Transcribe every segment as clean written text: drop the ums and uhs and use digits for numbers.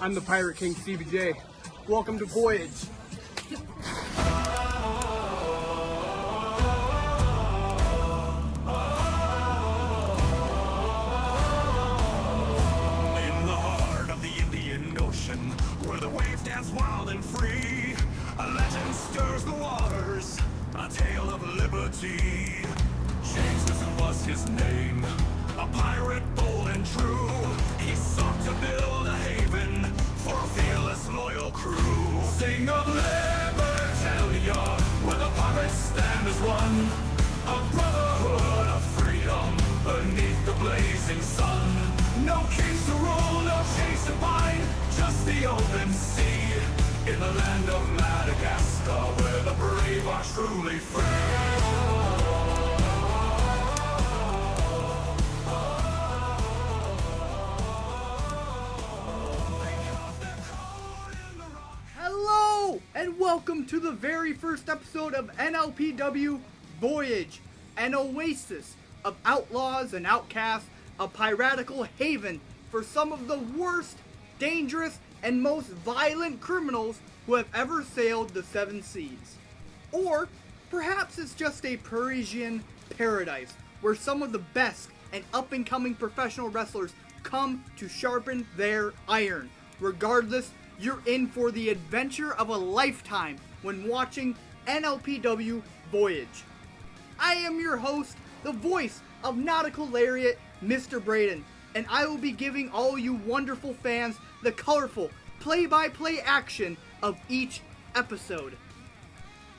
I'm the Pirate King CBJ. Welcome to Voyage. In the heart of the Indian Ocean, where the waves dance wild and free, a legend stirs the waters, a tale of liberty. Jameson was his name, a pirate bold and true. He sought to build a haven for a fearless, loyal crew. Sing of Libertalia, where the pirates stand as one, a brotherhood of freedom beneath the blazing sun. No kings to rule, no chains to bind, just the open sea. In the land of Madagascar, where the brave are truly free. Hello, and welcome to the very first episode of NLPW Voyage, an oasis of outlaws and outcasts, a piratical haven for some of the worst, dangerous, and most violent criminals who have ever sailed the seven seas. Or perhaps it's just a Parisian paradise where some of the best and up-and-coming professional wrestlers come to sharpen their iron. Regardless, you're in for the adventure of a lifetime when watching NLPW Voyage. I am your host, the voice of Nautical Lariat, Mr. Braden, and I will be giving all you wonderful fans the colorful play-by-play action of each episode.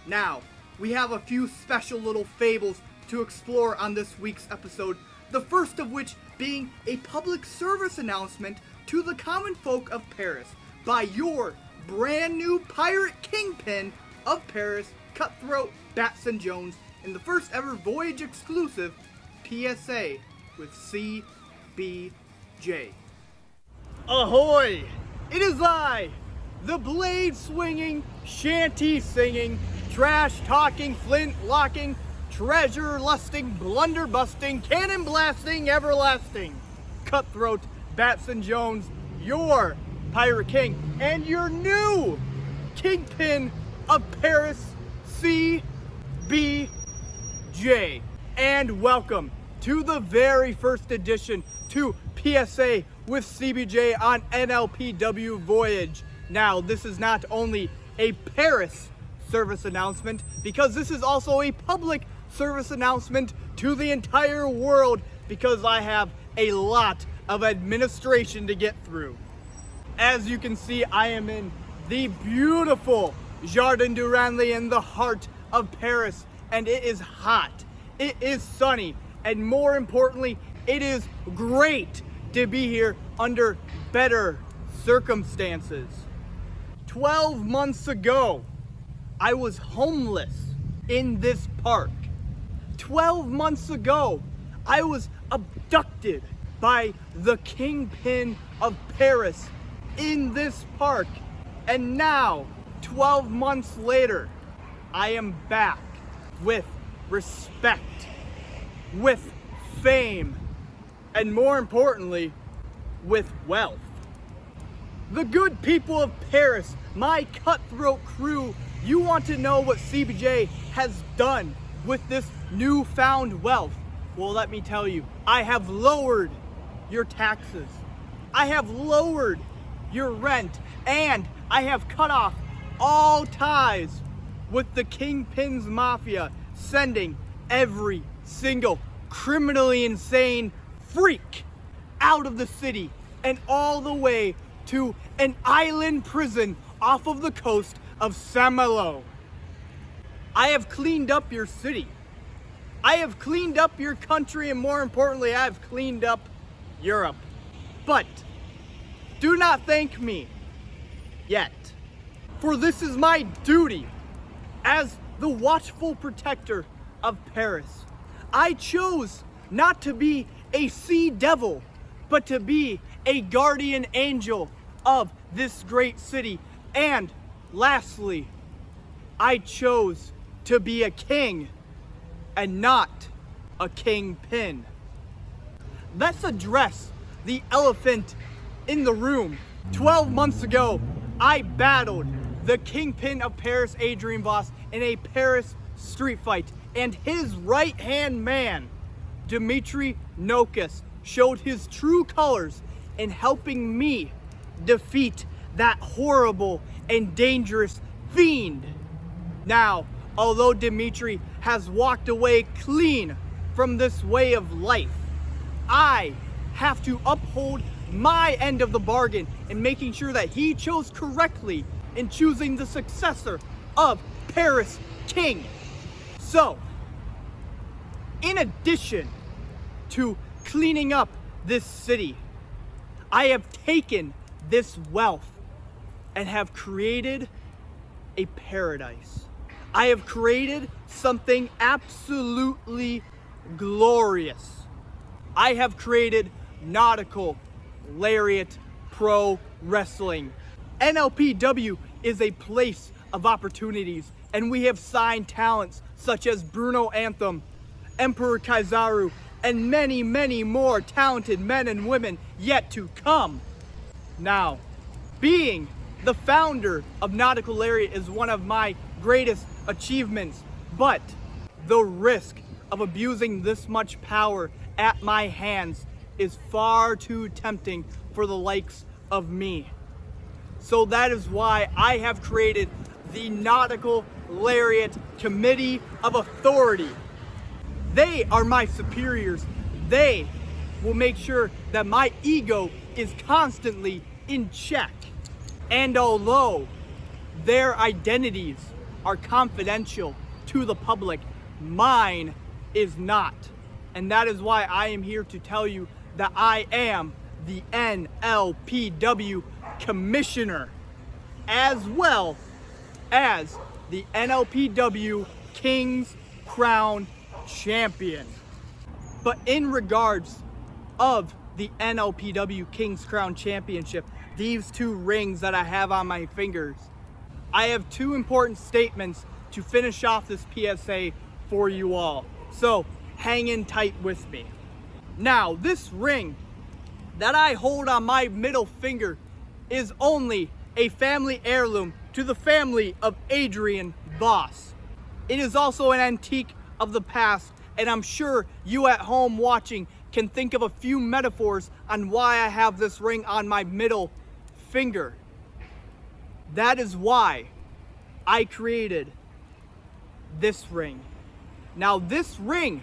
Now, we have a few special little fables to explore on this week's episode, the first of which being a public service announcement to the common folk of Paris by your brand new pirate kingpin of Paris, Cutthroat Batson Jones, in the first ever Voyage Exclusive PSA with CBJ. Ahoy! It is I, the blade-swinging, shanty-singing, trash-talking, flint-locking, treasure-lusting, blunder-busting, cannon-blasting, everlasting Cutthroat Batson Jones, your Pirate King, and your new Kingpin of Paris, CBJ. And welcome to the very first edition to PSA with CBJ on NLPW Voyage. Now, this is not only a Paris service announcement, because this is also a public service announcement to the entire world, because I have a lot of administration to get through. As you can see, I am in the beautiful Jardin du Ranelagh in the heart of Paris, and it is hot, it is sunny, and more importantly, it is great to be here under better circumstances. 12 months ago, I was homeless in this park. 12 months ago, I was abducted by the Kingpin of Paris in this park. And now, 12 months later, I am back with respect, with fame, and more importantly, with wealth. The good people of Paris, my cutthroat crew, you want to know what CBJ has done with this newfound wealth? Well, let me tell you, I have lowered your taxes. I have lowered your rent, and I have cut off all ties with the Kingpin's Mafia, sending every single criminally insane freak out of the city and all the way to an island prison off of the coast of Saint-Malo. I have cleaned up your city. I have cleaned up your country, and more importantly, I have cleaned up Europe. But do not thank me yet, for this is my duty as the watchful protector of Paris. I chose not to be a sea devil, but to be a guardian angel of this great city. And lastly, I chose to be a king and not a kingpin. Let's address the elephant in the room, 12 months ago, I battled the kingpin of Paris, Adrian Bonnet, in a Paris street fight, and his right-hand man, Dimitri Nokas, showed his true colors in helping me defeat that horrible and dangerous fiend. Now, although Dimitri has walked away clean from this way of life, I have to uphold my end of the bargain in making sure that he chose correctly in choosing the successor of Paris King. So, in addition to cleaning up this city, I have taken this wealth and have created a paradise. I have created something absolutely glorious. I have created Nautical Lariat Pro Wrestling. NLPW is a place of opportunities, and we have signed talents such as Bruno Antham, Emperor Kaizaru, and many, many more talented men and women yet to come. Now, being the founder of Nautical Lariat is one of my greatest achievements, but the risk of abusing this much power at my hands is far too tempting for the likes of me. So that is why I have created the Nautical Lariat Committee of Authority. They are my superiors. They will make sure that my ego is constantly in check. And although their identities are confidential to the public, mine is not. And that is why I am here to tell you that I am the NLPW Commissioner, as well as the NLPW King's Crown Champion. But in regards of the NLPW King's Crown Championship, these two rings that I have on my fingers, I have two important statements to finish off this PSA for you all. So hang in tight with me. Now, this ring that I hold on my middle finger is only a family heirloom to the family of Adrian Bonnet. It is also an antique of the past, and I'm sure you at home watching can think of a few metaphors on why I have this ring on my middle finger. That is why I created this ring. Now this ring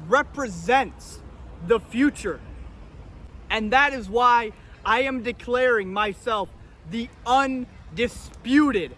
represents the future. And that is why I am declaring myself the undisputed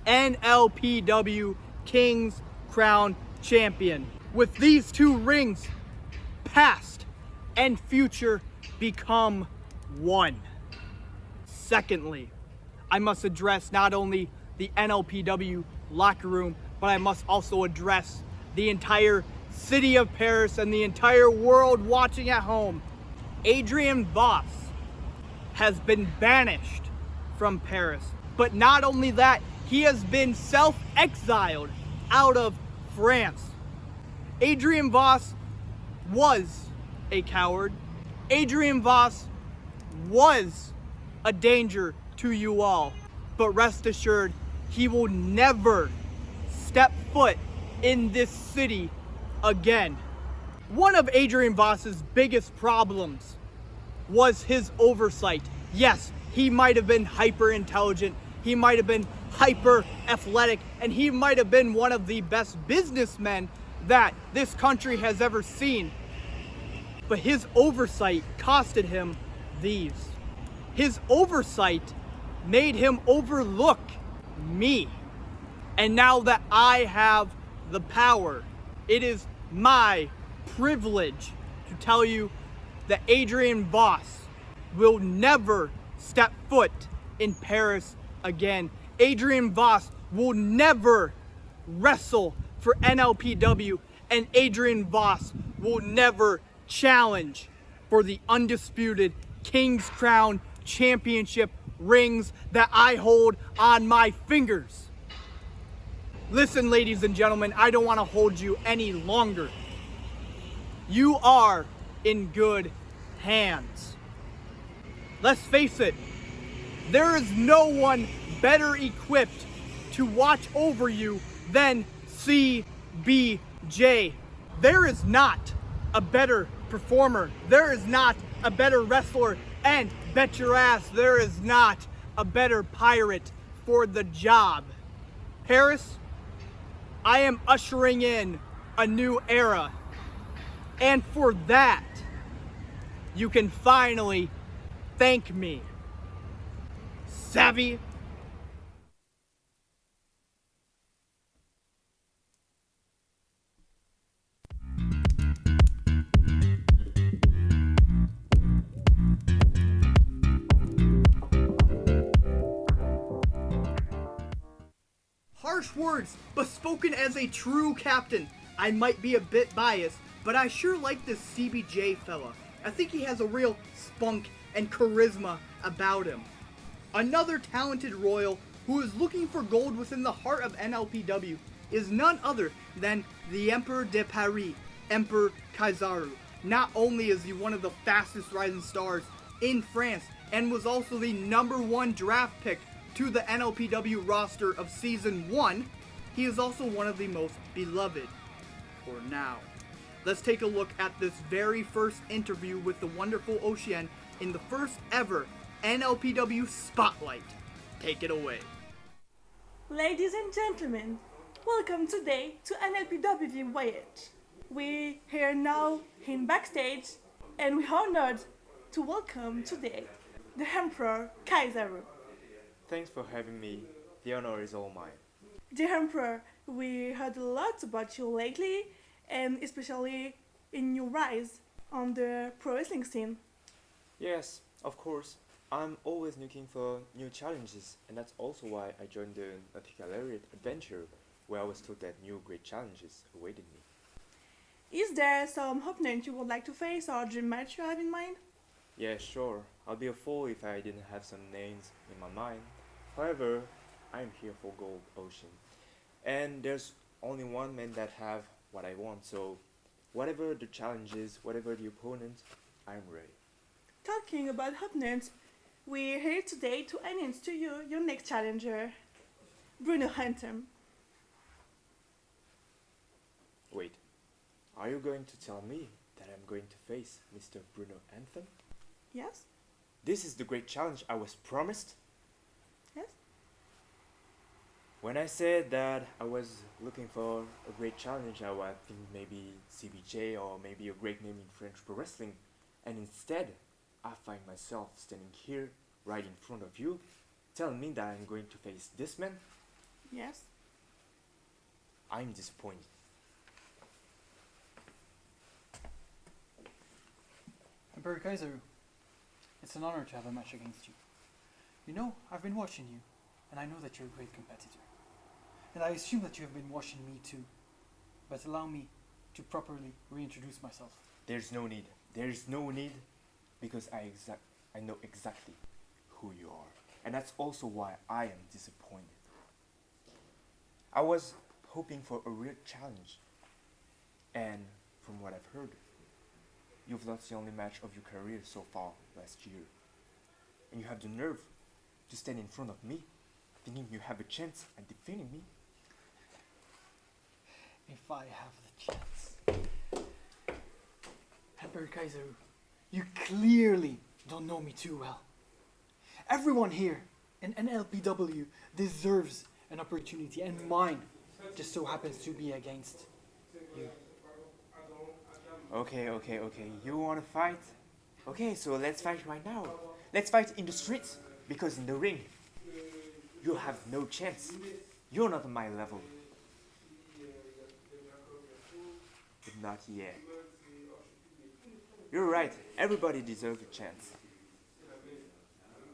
NLPW King's Crown Champion. With these two rings, past and future become one. Secondly, I must address not only the NLPW locker room, but I must also address the entire city of Paris and the entire world watching at home. Adrian Bonnet has been banished from Paris. But not only that, he has been self-exiled out of France. Adrian Bonnet was a coward. Adrian Bonnet was a danger to you all. But rest assured, he will never step foot in this city again. One of Adrian Bonnet's biggest problems was his oversight. Yes, he might have been hyper intelligent, he might have been hyper athletic, and he might have been one of the best businessmen that this country has ever seen. But his oversight costed him these. His oversight made him overlook me. And now that I have the power, it is my privilege to tell you that Adrian Bonnet will never step foot in Paris again. Adrian Bonnet will never wrestle for NLPW, and Adrian Bonnet will never challenge for the undisputed King's Crown Championship rings that I hold on my fingers. Listen, ladies and gentlemen, I don't want to hold you any longer. You are in good hands. Let's face it, there is no one better equipped to watch over you than CBJ. There is not a better performer. There is not a better wrestler. And bet your ass there is not a better pirate for the job. Paris, I am ushering in a new era. And for that, you can finally thank me. Savvy? Harsh words, but spoken as a true captain. I might be a bit biased, but I sure like this CBJ fella. I think he has a real spunk and charisma about him. Another talented royal who is looking for gold within the heart of NLPW is none other than the Emperor de Paris, Emperor Kaizaru. Not only is he one of the fastest rising stars in France and was also the #1 draft pick to the NLPW roster of Season 1, he is also one of the most beloved for now. Let's take a look at this very first interview with the wonderful Ocean in the first ever NLPW Spotlight. Take it away. Ladies and gentlemen, welcome today to NLPW Voyage. We're here now in backstage and we're honored to welcome today the Emperor Kaizaru. Thanks for having me. The honor is all mine. Dear Emperor, we heard a lot about you lately, and especially in your rise on the pro wrestling scene. Yes, of course. I'm always looking for new challenges, and that's also why I joined the Nautical Lariat adventure, where I was told that new great challenges awaited me. Is there some opponent you would like to face or dream match you have in mind? Yeah, sure. I'll be a fool if I didn't have some names in my mind. However, I'm here for Gold Ocean. And there's only one man that have what I want, so whatever the challenge is, whatever the opponent, I'm ready. Talking about opponents, we're here today to announce to you your next challenger, Bruno Antham. Wait, are you going to tell me that I'm going to face Mr. Bruno Antham? Yes? This is the great challenge I was promised? Yes? When I said that I was looking for a great challenge, I was thinking maybe CBJ or maybe a great name in French pro wrestling. And instead, I find myself standing here, right in front of you, telling me that I'm going to face this man. Yes? I'm disappointed. Emperor Kaizaru, it's an honor to have a match against you. You know, I've been watching you, and I know that you're a great competitor. And I assume that you have been watching me too. But allow me to properly reintroduce myself. There's no need. There's no need, because I know exactly who you are. And that's also why I am disappointed. I was hoping for a real challenge. And from what I've heard, you've lost the only match of your career so far last year. And you have the nerve to stand in front of me, thinking you have a chance at defeating me. If I have the chance. Emperor Kaizaru, you clearly don't know me too well. Everyone here in NLPW deserves an opportunity, and mine just so happens to be against you. Okay. You wanna fight? Okay, so let's fight right now. Let's fight in the streets, because in the ring, you have no chance. You're not on my level. But not yet. You're right, everybody deserves a chance.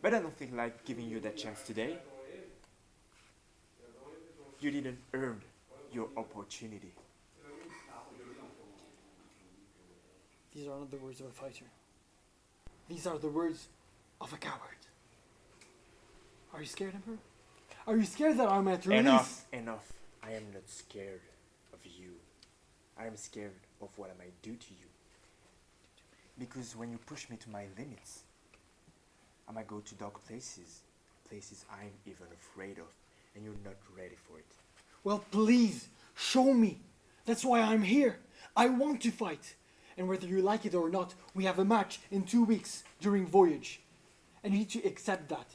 But I don't feel like giving you that chance today. You didn't earn your opportunity. These are not the words of a fighter. These are the words of a coward. Are you scared, Emperor? Are you scared that I'm at release? Enough. I am not scared of you. I am scared of what I might do to you. Because when you push me to my limits, I might go to dark places, places I'm even afraid of, and you're not ready for it. Well, please, show me. That's why I'm here. I want to fight. And whether you like it or not, we have a match in 2 weeks during Voyage. And you need to accept that.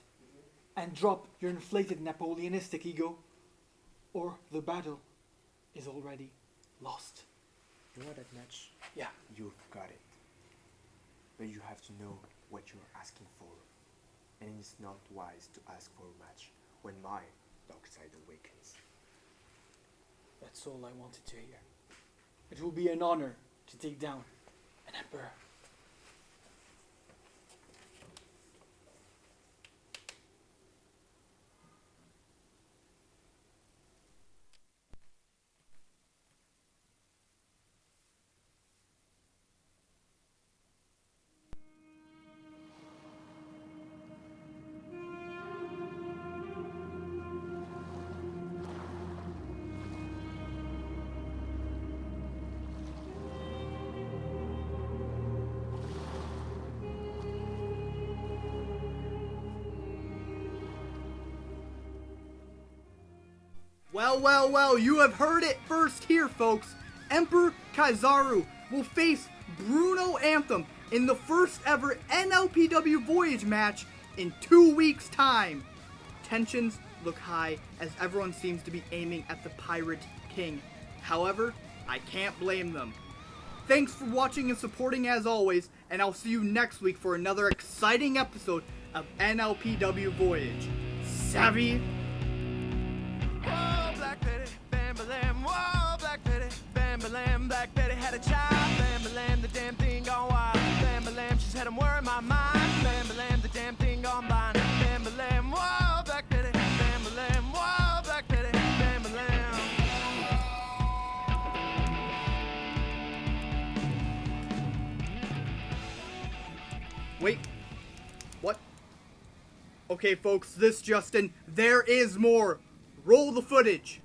And drop your inflated Napoleonistic ego, or the battle is already lost. You want that match? Yeah. You've got it. But you have to know what you're asking for. And it's not wise to ask for a match when my dark side awakens. That's all I wanted to hear. It will be an honor to take down an emperor. Well, you have heard it first here, folks. Emperor Kaizaru will face Bruno Antham in the first ever NLPW Voyage match in 2 weeks' time. Tensions look high as everyone seems to be aiming at the Pirate King. However, I can't blame them. Thanks for watching and supporting as always, and I'll see you next week for another exciting episode of NLPW Voyage. Savvy? Whoa, Black Betty, bam-ba-lam. Whoa, Black Betty, bam-ba-lam. Black Betty had a child, bam-ba-lam. The damn thing gone wild, bam-ba-lam. She's had him worrying my mind, bam-ba-lam. The damn thing gone blind, bam-ba-lam. Whoa, Black Betty, bam-ba-lam. Whoa, Black Betty, bam-ba-lam. Wait. What? Okay, folks, this Justin, there is more. Roll the footage.